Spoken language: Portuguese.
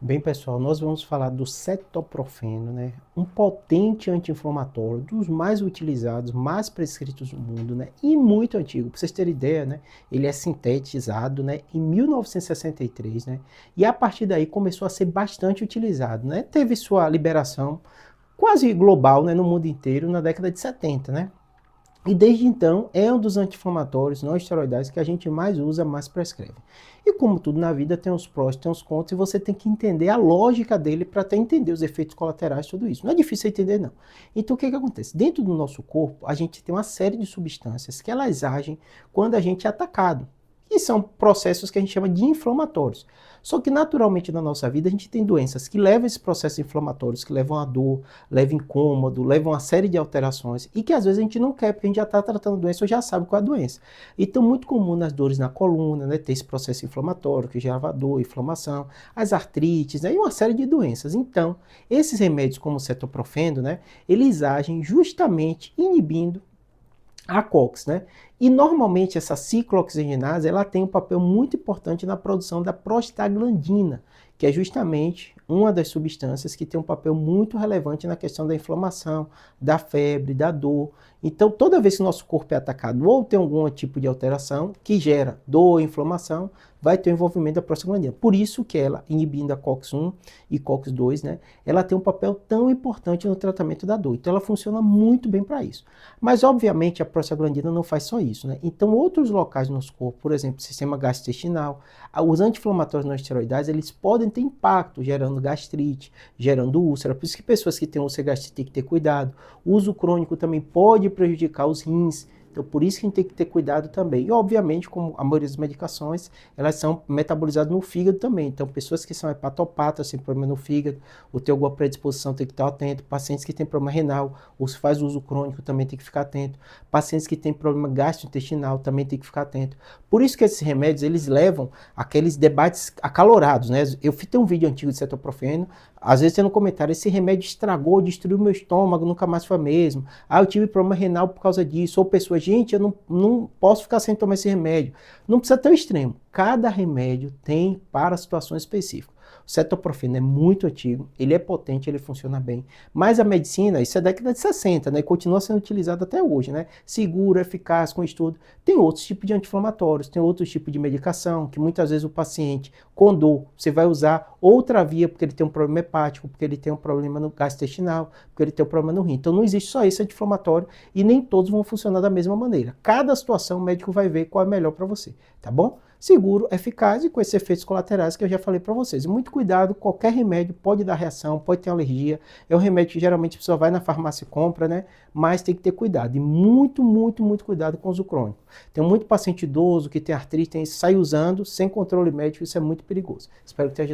Bem, pessoal, nós vamos falar do cetoprofeno, né? Um potente anti-inflamatório, dos mais utilizados, mais prescritos no mundo, né? E muito antigo. Para vocês terem ideia, né? Ele é sintetizado, né? Em 1963, né? E a partir daí começou a ser bastante utilizado, né? Teve sua liberação quase global, né? No mundo inteiro na década de 70, né? E desde então é um dos anti-inflamatórios não esteroidais que a gente mais usa, mais prescreve. E como tudo na vida tem os prós, tem os contras, e você tem que entender a lógica dele para até entender os efeitos colaterais, tudo isso. Não é difícil entender, não. Então o que acontece? Dentro do nosso corpo, a gente tem uma série de substâncias que elas agem quando a gente é atacado. E são processos que a gente chama de inflamatórios. Só que naturalmente na nossa vida a gente tem doenças que levam esses processos inflamatórios, que levam a dor, levam incômodo, levam uma série de alterações e que às vezes a gente não quer porque a gente já está tratando a doença ou já sabe qual é a doença. Então muito comum nas dores na coluna, né, ter esse processo inflamatório que gera dor, inflamação, as artrites, né, e uma série de doenças. Então esses remédios como o cetoprofeno, né, eles agem justamente inibindo a COX, né? E normalmente essa ciclooxigenase, ela tem um papel muito importante na produção da prostaglandina, que é justamente uma das substâncias que tem um papel muito relevante na questão da inflamação, da febre, da dor. Então, toda vez que o nosso corpo é atacado ou tem algum tipo de alteração que gera dor, inflamação, vai ter o envolvimento da prostaglandina. Por isso que ela, inibindo a COX-1 e COX-2, né, ela tem um papel tão importante no tratamento da dor. Então, ela funciona muito bem para isso. Mas, obviamente, a prostaglandina não faz só isso, né? Então, outros locais no nosso corpo, por exemplo, o sistema gastrointestinal, os anti-inflamatórios não esteroidais, eles podem ter impacto, gerando gastrite, gerando úlcera. Por isso que pessoas que têm úlcera e gastrite têm que ter cuidado. O uso crônico também pode prejudicar os rins. Então, por isso que a gente tem que ter cuidado também. E, obviamente, como a maioria das medicações, elas são metabolizadas no fígado também. Então, pessoas que são hepatopatas, têm problema no fígado, ou tem alguma predisposição, tem que estar atento. Pacientes que têm problema renal, ou se faz uso crônico, também tem que ficar atento. Pacientes que têm problema gastrointestinal, também tem que ficar atento. Por isso que esses remédios, eles levam aqueles debates acalorados, né? Eu fiz um vídeo antigo de cetoprofeno, às vezes tem no comentário, esse remédio estragou, destruiu meu estômago, nunca mais foi mesmo. Ah, eu tive problema renal por causa disso. Ou pessoas, gente, eu não posso ficar sem tomar esse remédio. Não precisa ter o extremo. Cada remédio tem para situações específicas. O cetoprofeno é muito antigo, ele é potente, ele funciona bem. Mas a medicina, isso é década de 60, né? Continua sendo utilizado até hoje, né? Seguro, eficaz, com estudo. Tem outros tipos de anti-inflamatórios, tem outros tipos de medicação, que muitas vezes o paciente, com dor, você vai usar outra via, porque ele tem um problema hepático, porque ele tem um problema no gastrointestinal, porque ele tem um problema no rim. Então não existe só esse anti-inflamatório e nem todos vão funcionar da mesma maneira. Cada situação o médico vai ver qual é melhor para você, tá bom? Seguro, eficaz e com esses efeitos colaterais que eu já falei para vocês. E muito cuidado, qualquer remédio pode dar reação, pode ter alergia. É um remédio que geralmente a pessoa vai na farmácia e compra, né? Mas tem que ter cuidado. E muito cuidado com o uso crônico. Tem muito paciente idoso que tem artrite, sai usando sem controle médico, isso é muito perigoso. Espero que tenha ajudado.